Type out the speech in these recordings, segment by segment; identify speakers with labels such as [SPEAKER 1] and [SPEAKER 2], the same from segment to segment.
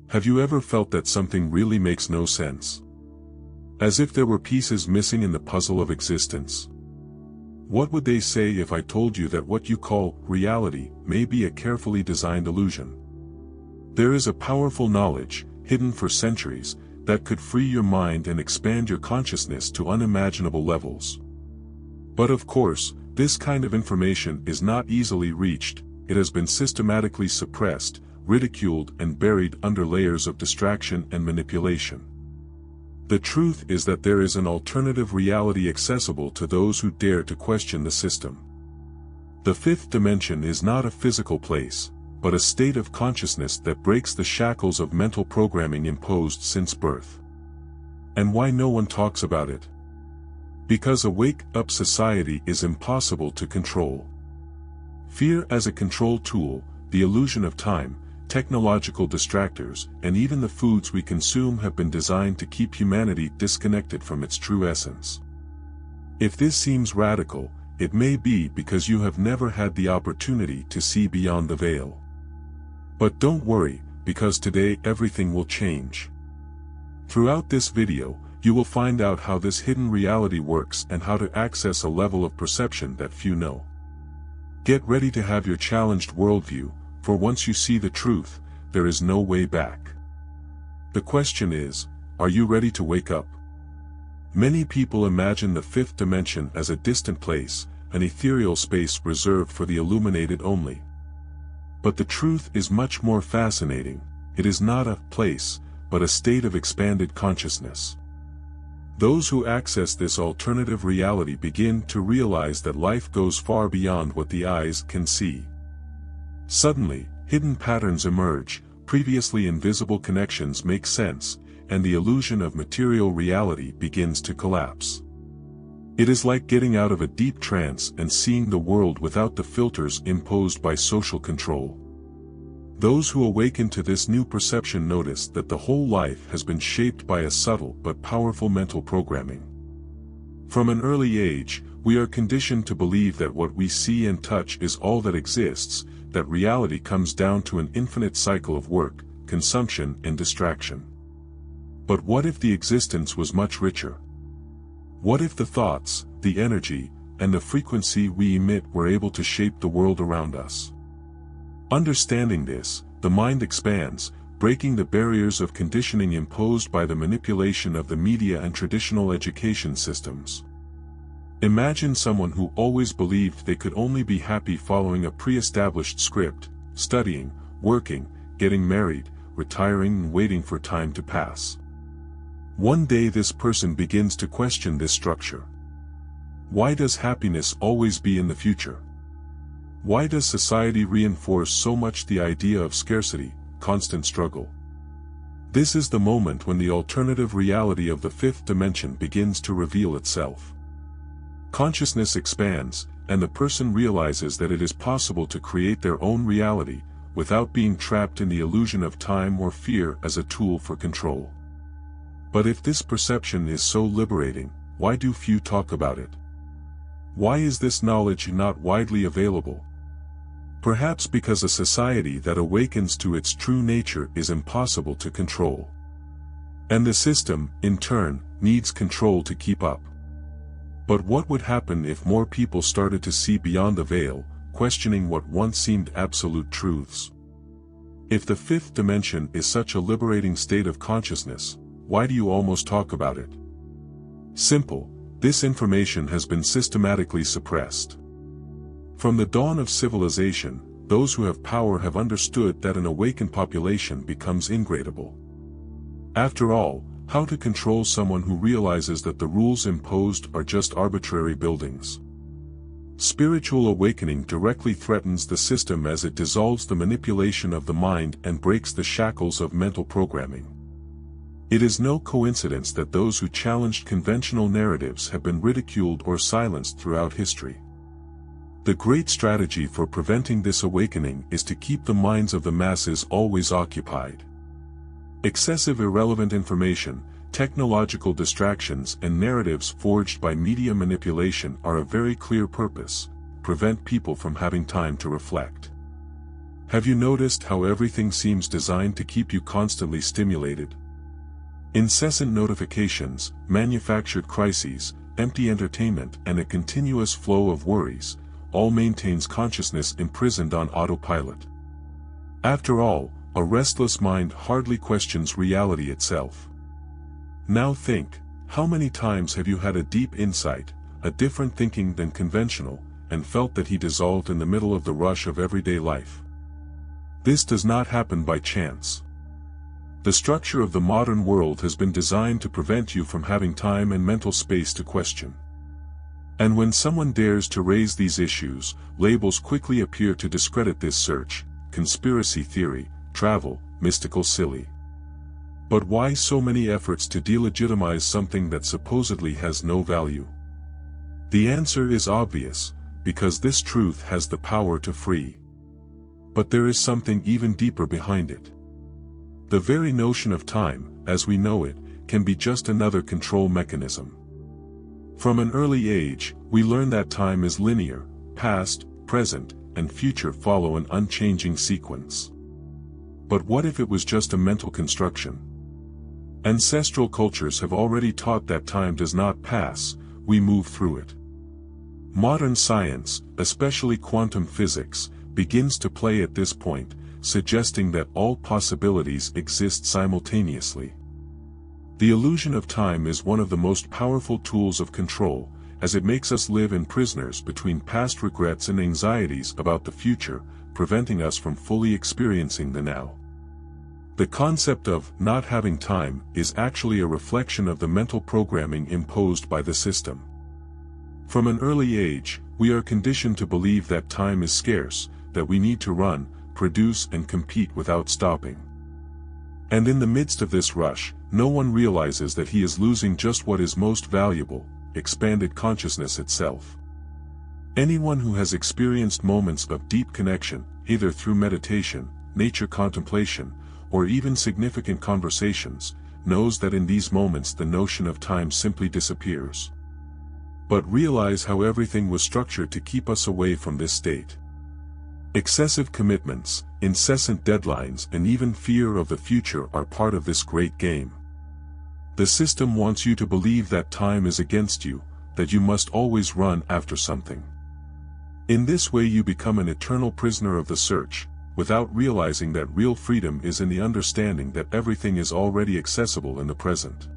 [SPEAKER 1] Have you ever felt that something really makes no sense? As if there were pieces missing in the puzzle of existence? What would they say if I told you that what you call reality may be a carefully designed illusion? There is a powerful knowledge, hidden for centuries, that could free your mind and expand your consciousness to unimaginable levels. But of course, this kind of information is not easily reached. It has been systematically suppressed, ridiculed, and buried under layers of distraction and manipulation. The truth is that there is an alternative reality accessible to those who dare to question the system. The fifth dimension is not a physical place, but a state of consciousness that breaks the shackles of mental programming imposed since birth. And why no one talks about it? Because a wake-up society is impossible to control. Fear as a control tool, the illusion of time, technological distractors, and even the foods we consume have been designed to keep humanity disconnected from its true essence. If this seems radical, it may be because you have never had the opportunity to see beyond the veil. But don't worry, because today everything will change. Throughout this video, you will find out how this hidden reality works and how to access a level of perception that few know. Get ready to have your challenged worldview, for once you see the truth, there is no way back. The question is, are you ready to wake up? Many people imagine the fifth dimension as a distant place, an ethereal space reserved for the illuminated only. But the truth is much more fascinating. It is not a place, but a state of expanded consciousness. Those who access this alternative reality begin to realize that life goes far beyond what the eyes can see. Suddenly, hidden patterns emerge, previously invisible connections make sense, and the illusion of material reality begins to collapse. It is like getting out of a deep trance and seeing the world without the filters imposed by social control. Those who awaken to this new perception notice that the whole life has been shaped by a subtle but powerful mental programming. From an early age, we are conditioned to believe that what we see and touch is all that exists, that reality comes down to an infinite cycle of work, consumption, and distraction. But what if the existence was much richer? What if the thoughts, the energy, and the frequency we emit were able to shape the world around us? Understanding this, the mind expands, breaking the barriers of conditioning imposed by the manipulation of the media and traditional education systems. Imagine someone who always believed they could only be happy following a pre-established script, studying, working, getting married, retiring, and waiting for time to pass. One day this person begins to question this structure. Why does happiness always be in the future? Why does society reinforce so much the idea of scarcity, constant struggle? This is the moment when the alternative reality of the fifth dimension begins to reveal itself. Consciousness expands, and the person realizes that it is possible to create their own reality, without being trapped in the illusion of time or fear as a tool for control. But if this perception is so liberating, why do few talk about it? Why is this knowledge not widely available? Perhaps because a society that awakens to its true nature is impossible to control. And the system, in turn, needs control to keep up. But what would happen if more people started to see beyond the veil, questioning what once seemed absolute truths? If the fifth dimension is such a liberating state of consciousness, why do you almost talk about it? Simple, this information has been systematically suppressed. From the dawn of civilization, those who have power have understood that an awakened population becomes ingratable. After all, how to control someone who realizes that the rules imposed are just arbitrary buildings? Spiritual awakening directly threatens the system as it dissolves the manipulation of the mind and breaks the shackles of mental programming. It is no coincidence that those who challenged conventional narratives have been ridiculed or silenced throughout history. The great strategy for preventing this awakening is to keep the minds of the masses always occupied. Excessive irrelevant information, technological distractions, and narratives forged by media manipulation are a very clear purpose: prevent people from having time to reflect. Have you noticed how everything seems designed to keep you constantly stimulated? Incessant notifications, manufactured crises, empty entertainment, and a continuous flow of worries, all maintains consciousness imprisoned on autopilot. After all, a restless mind hardly questions reality itself. Now think, how many times have you had a deep insight, a different thinking than conventional, and felt that he dissolved in the middle of the rush of everyday life? This does not happen by chance. The structure of the modern world has been designed to prevent you from having time and mental space to question. And when someone dares to raise these issues, labels quickly appear to discredit this search: conspiracy theory, travel, mystical, silly. But why so many efforts to delegitimize something that supposedly has no value? The answer is obvious: because this truth has the power to free. But there is something even deeper behind it. The very notion of time, as we know it, can be just another control mechanism. From an early age, we learn that time is linear: past, present, and future follow an unchanging sequence. But what if it was just a mental construction? Ancestral cultures have already taught that time does not pass, we move through it. Modern science, especially quantum physics, begins to play at this point, suggesting that all possibilities exist simultaneously. The illusion of time is one of the most powerful tools of control, as it makes us live in prisoners between past regrets and anxieties about the future, preventing us from fully experiencing the now. The concept of not having time is actually a reflection of the mental programming imposed by the system. From an early age, we are conditioned to believe that time is scarce, that we need to run, produce, and compete without stopping. And in the midst of this rush, no one realizes that he is losing just what is most valuable: expanded consciousness itself. Anyone who has experienced moments of deep connection, either through meditation, nature contemplation, or even significant conversations, knows that in these moments the notion of time simply disappears. But realize how everything was structured to keep us away from this state. Excessive commitments, incessant deadlines, and even fear of the future are part of this great game. The system wants you to believe that time is against you, that you must always run after something. In this way you become an eternal prisoner of the search, without realizing that real freedom is in the understanding that everything is already accessible in the present.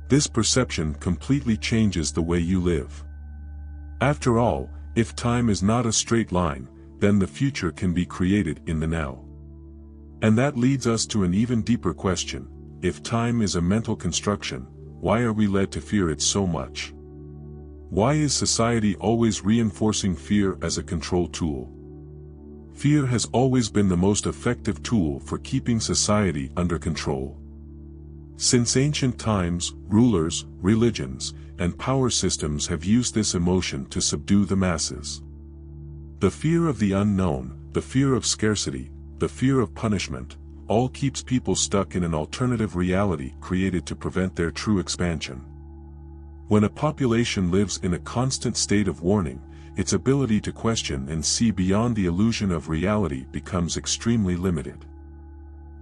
[SPEAKER 1] This perception completely changes the way you live. After all, if time is not a straight line, then the future can be created in the now. And that leads us to an even deeper question: if time is a mental construction, why are we led to fear it so much? Why is society always reinforcing fear as a control tool? Fear has always been the most effective tool for keeping society under control. Since ancient times, rulers, religions, and power systems have used this emotion to subdue the masses. The fear of the unknown, the fear of scarcity, the fear of punishment, all keeps people stuck in an alternative reality created to prevent their true expansion. When a population lives in a constant state of warning, its ability to question and see beyond the illusion of reality becomes extremely limited.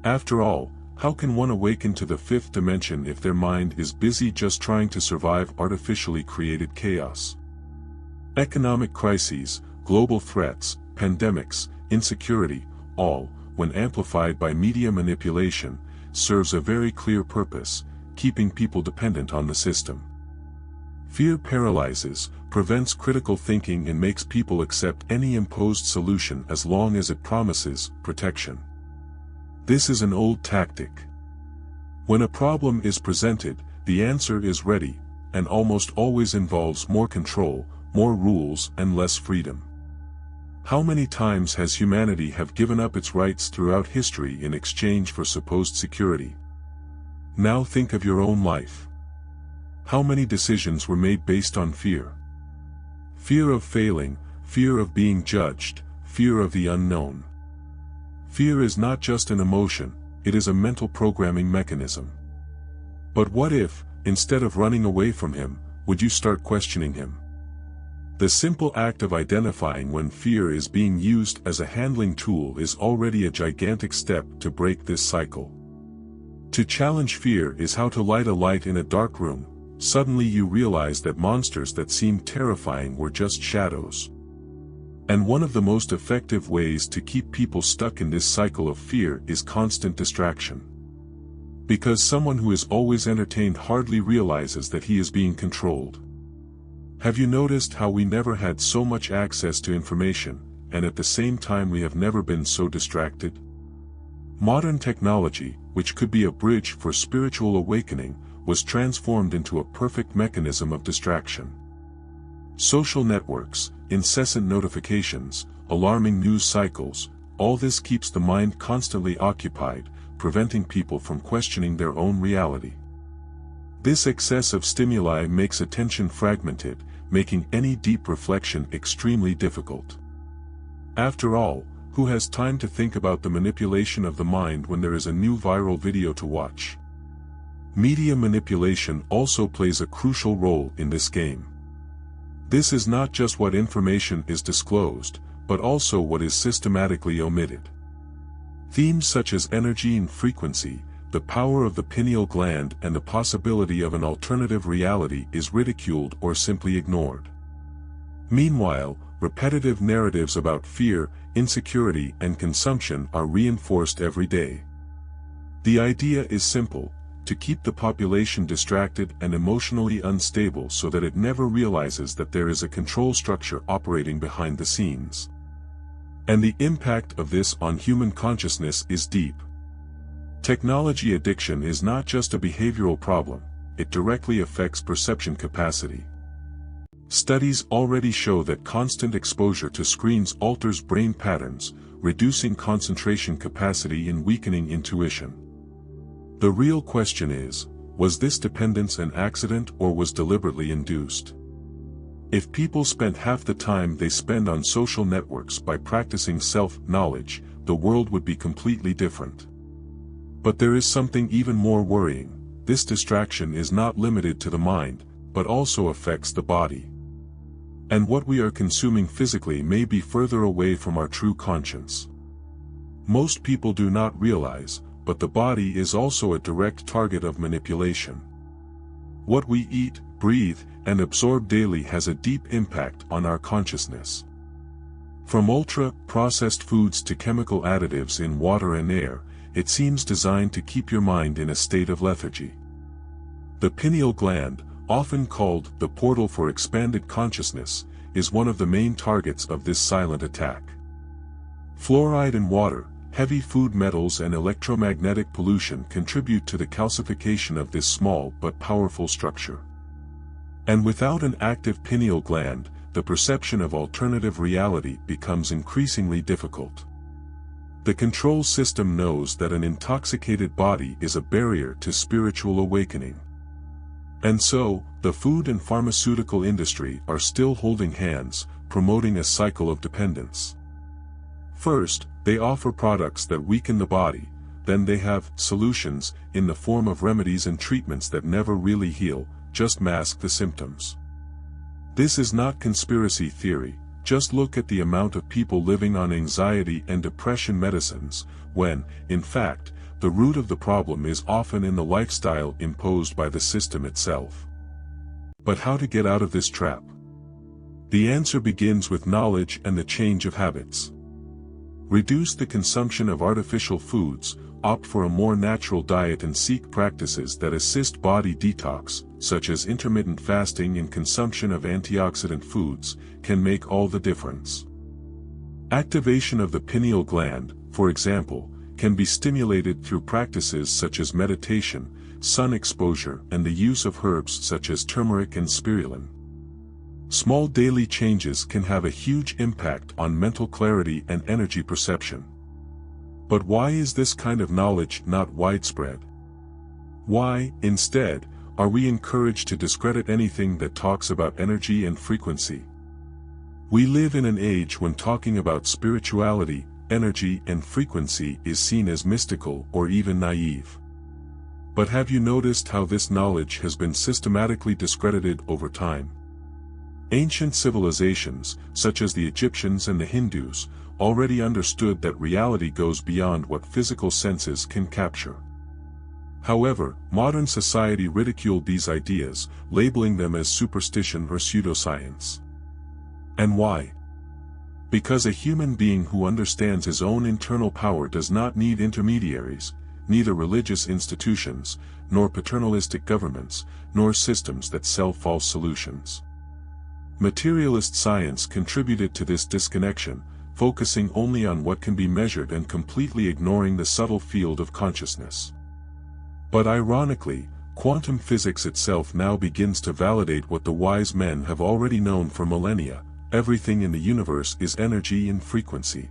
[SPEAKER 1] After all, how can one awaken to the fifth dimension if their mind is busy just trying to survive artificially created chaos? Economic crises, global threats, pandemics, insecurity, all, when amplified by media manipulation, serves a very clear purpose: keeping people dependent on the system. Fear paralyzes, prevents critical thinking, and makes people accept any imposed solution as long as it promises protection. This is an old tactic. When a problem is presented, the answer is ready, and almost always involves more control, more rules, and less freedom. How many times has humanity have given up its rights throughout history in exchange for supposed security? Now think of your own life. How many decisions were made based on fear? Fear of failing, fear of being judged, fear of the unknown. Fear is not just an emotion, it is a mental programming mechanism. But what if, instead of running away from him, would you start questioning him? The simple act of identifying when fear is being used as a handling tool is already a gigantic step to break this cycle. To challenge fear is how to light a light in a dark room. Suddenly you realize that monsters that seemed terrifying were just shadows. And one of the most effective ways to keep people stuck in this cycle of fear is constant distraction. Because someone who is always entertained hardly realizes that he is being controlled. Have you noticed how we never had so much access to information, and at the same time we have never been so distracted? Modern technology, which could be a bridge for spiritual awakening, was transformed into a perfect mechanism of distraction. Social networks, incessant notifications, alarming news cycles, all this keeps the mind constantly occupied, preventing people from questioning their own reality. This excess of stimuli makes attention fragmented, making any deep reflection extremely difficult. After all, who has time to think about the manipulation of the mind when there is a new viral video to watch? Media manipulation also plays a crucial role in this game. This is not just what information is disclosed, but also what is systematically omitted. Themes such as energy and frequency, the power of the pineal gland, and the possibility of an alternative reality is ridiculed or simply ignored. Meanwhile, repetitive narratives about fear, insecurity, and consumption are reinforced every day. The idea is simple: to keep the population distracted and emotionally unstable so that it never realizes that there is a control structure operating behind the scenes. And the impact of this on human consciousness is deep. Technology addiction is not just a behavioral problem, it directly affects perception capacity. Studies already show that constant exposure to screens alters brain patterns, reducing concentration capacity and weakening intuition. The real question is, was this dependence an accident or was deliberately induced? If people spent half the time they spend on social networks by practicing self-knowledge, the world would be completely different. But there is something even more worrying: this distraction is not limited to the mind, but also affects the body. And what we are consuming physically may be further away from our true conscience. Most people do not realize, but the body is also a direct target of manipulation. What we eat, breathe, and absorb daily has a deep impact on our consciousness. From ultra-processed foods to chemical additives in water and air, it seems designed to keep your mind in a state of lethargy. The pineal gland, often called the portal for expanded consciousness, is one of the main targets of this silent attack. Fluoride in water, heavy food metals, and electromagnetic pollution contribute to the calcification of this small but powerful structure. And without an active pineal gland, the perception of alternative reality becomes increasingly difficult. The control system knows that an intoxicated body is a barrier to spiritual awakening. And so, the food and pharmaceutical industry are still holding hands, promoting a cycle of dependence. First, they offer products that weaken the body, then they have solutions in the form of remedies and treatments that never really heal, just mask the symptoms. This is not conspiracy theory. Just look at the amount of people living on anxiety and depression medicines, when, in fact, the root of the problem is often in the lifestyle imposed by the system itself. But how to get out of this trap? The answer begins with knowledge and the change of habits. Reduce the consumption of artificial foods, opt for a more natural diet, and seek practices that assist body detox, such as intermittent fasting and consumption of antioxidant foods, can make all the difference. Activation of the pineal gland, for example, can be stimulated through practices such as meditation, sun exposure, and the use of herbs such as turmeric and spirulina. Small daily changes can have a huge impact on mental clarity and energy perception. But why is this kind of knowledge not widespread? Why, instead, are we encouraged to discredit anything that talks about energy and frequency? We live in an age when talking about spirituality, energy, and frequency is seen as mystical or even naive. But have you noticed how this knowledge has been systematically discredited over time? Ancient civilizations, such as the Egyptians and the Hindus, already understood that reality goes beyond what physical senses can capture. However, modern society ridiculed these ideas, labeling them as superstition or pseudoscience. And why? Because a human being who understands his own internal power does not need intermediaries, neither religious institutions, nor paternalistic governments, nor systems that sell false solutions. Materialist science contributed to this disconnection, focusing only on what can be measured and completely ignoring the subtle field of consciousness. But ironically, quantum physics itself now begins to validate what the wise men have already known for millennia: everything in the universe is energy and frequency.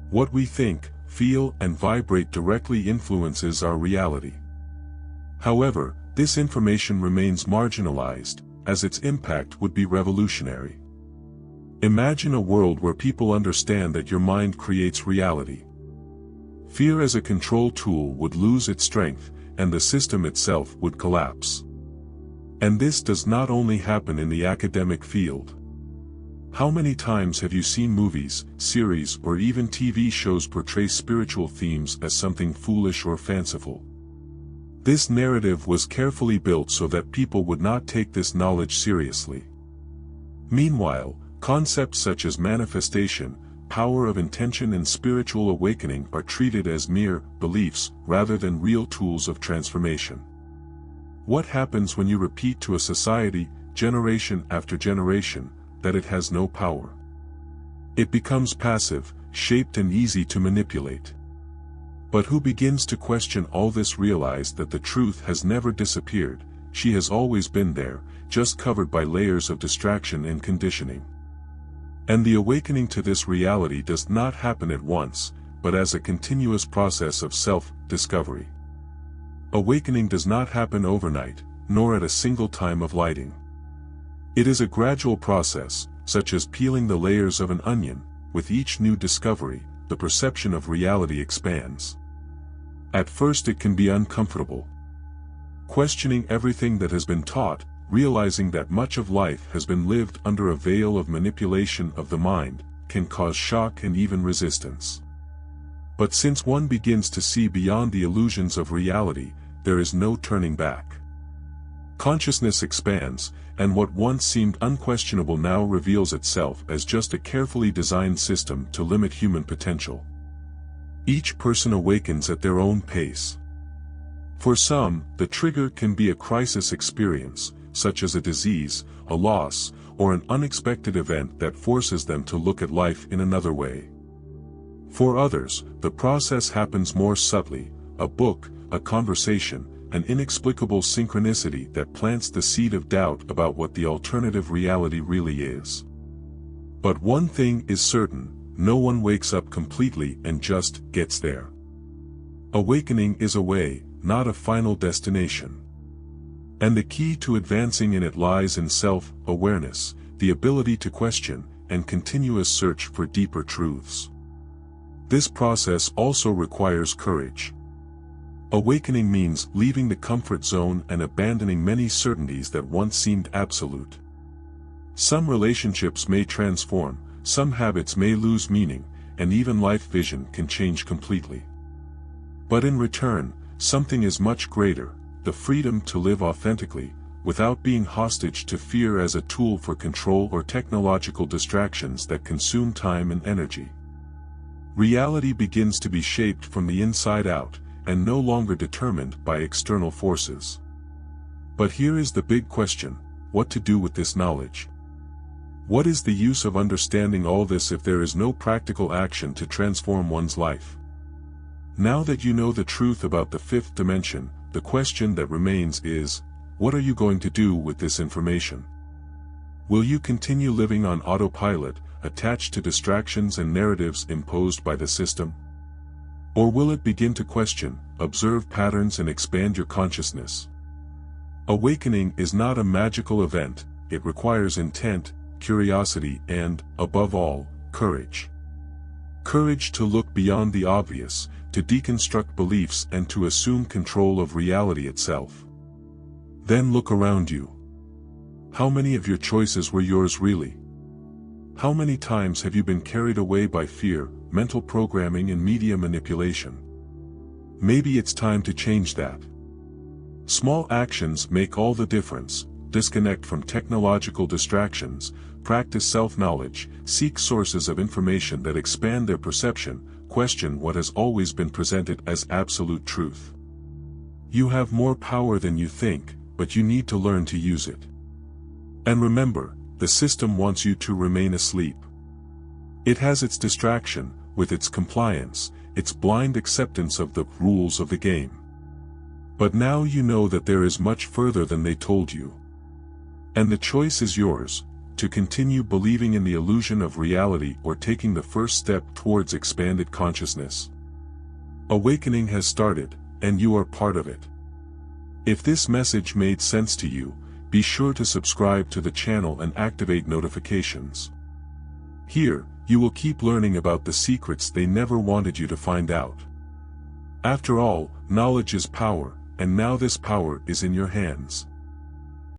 [SPEAKER 1] What we think, feel, and vibrate directly influences our reality. However, this information remains marginalized, as its impact would be revolutionary. Imagine a world where people understand that your mind creates reality. Fear as a control tool would lose its strength, and the system itself would collapse. And this does not only happen in the academic field. How many times have you seen movies, series, or even TV shows portray spiritual themes as something foolish or fanciful? This narrative was carefully built so that people would not take this knowledge seriously. Meanwhile, concepts such as manifestation, power of intention, and spiritual awakening are treated as mere beliefs rather than real tools of transformation. What happens when you repeat to a society, generation after generation, that it has no power? It becomes passive, shaped, and easy to manipulate. But who begins to question all this realizes that the truth has never disappeared. She has always been there, just covered by layers of distraction and conditioning. And the awakening to this reality does not happen at once, but as a continuous process of self-discovery. Awakening does not happen overnight, nor at a single time of lighting. It is a gradual process, such as peeling the layers of an onion. With each new discovery, the perception of reality expands. At first it can be uncomfortable. Questioning everything that has been taught, realizing that much of life has been lived under a veil of manipulation of the mind, can cause shock and even resistance. But since one begins to see beyond the illusions of reality, there is no turning back. Consciousness expands, and what once seemed unquestionable now reveals itself as just a carefully designed system to limit human potential. Each person awakens at their own pace. For some, the trigger can be a crisis experience, such as a disease, a loss, or an unexpected event that forces them to look at life in another way. For others, the process happens more subtly: a book, a conversation, an inexplicable synchronicity that plants the seed of doubt about what the alternative reality really is. But one thing is certain: no one wakes up completely and just gets there. Awakening is a way, not a final destination. And the key to advancing in it lies in self-awareness, the ability to question, and continuous search for deeper truths. This process also requires courage. Awakening means leaving the comfort zone and abandoning many certainties that once seemed absolute. Some relationships may transform, some habits may lose meaning, and even life vision can change completely. But in return, something is much greater: the freedom to live authentically, without being hostage to fear as a tool for control or technological distractions that consume time and energy. Reality begins to be shaped from the inside out, and no longer determined by external forces. But here is the big question: what to do with this knowledge? What is the use of understanding all this if there is no practical action to transform one's life? Now that you know the truth about the fifth dimension, the question that remains is, what are you going to do with this information? Will you continue living on autopilot, attached to distractions and narratives imposed by the system? Or will it begin to question, observe patterns, and expand your consciousness? Awakening is not a magical event. It requires intent, curiosity, and, above all, courage. Courage to look beyond the obvious, to deconstruct beliefs, and to assume control of reality itself. Then look around you. How many of your choices were yours really? How many times have you been carried away by fear, mental programming and media manipulation? Maybe it's time to change that. Small actions make all the difference. Disconnect from technological distractions, practice self-knowledge, seek sources of information that expand their perception, question what has always been presented as absolute truth. You have more power than you think, but you need to learn to use it. And remember, the system wants you to remain asleep. It has its distraction, with its compliance, its blind acceptance of the rules of the game. But now you know that there is much further than they told you. And the choice is yours, to continue believing in the illusion of reality or taking the first step towards expanded consciousness. Awakening has started, and you are part of it. If this message made sense to you, be sure to subscribe to the channel and activate notifications. Here, you will keep learning about the secrets they never wanted you to find out. After all, knowledge is power, and now this power is in your hands.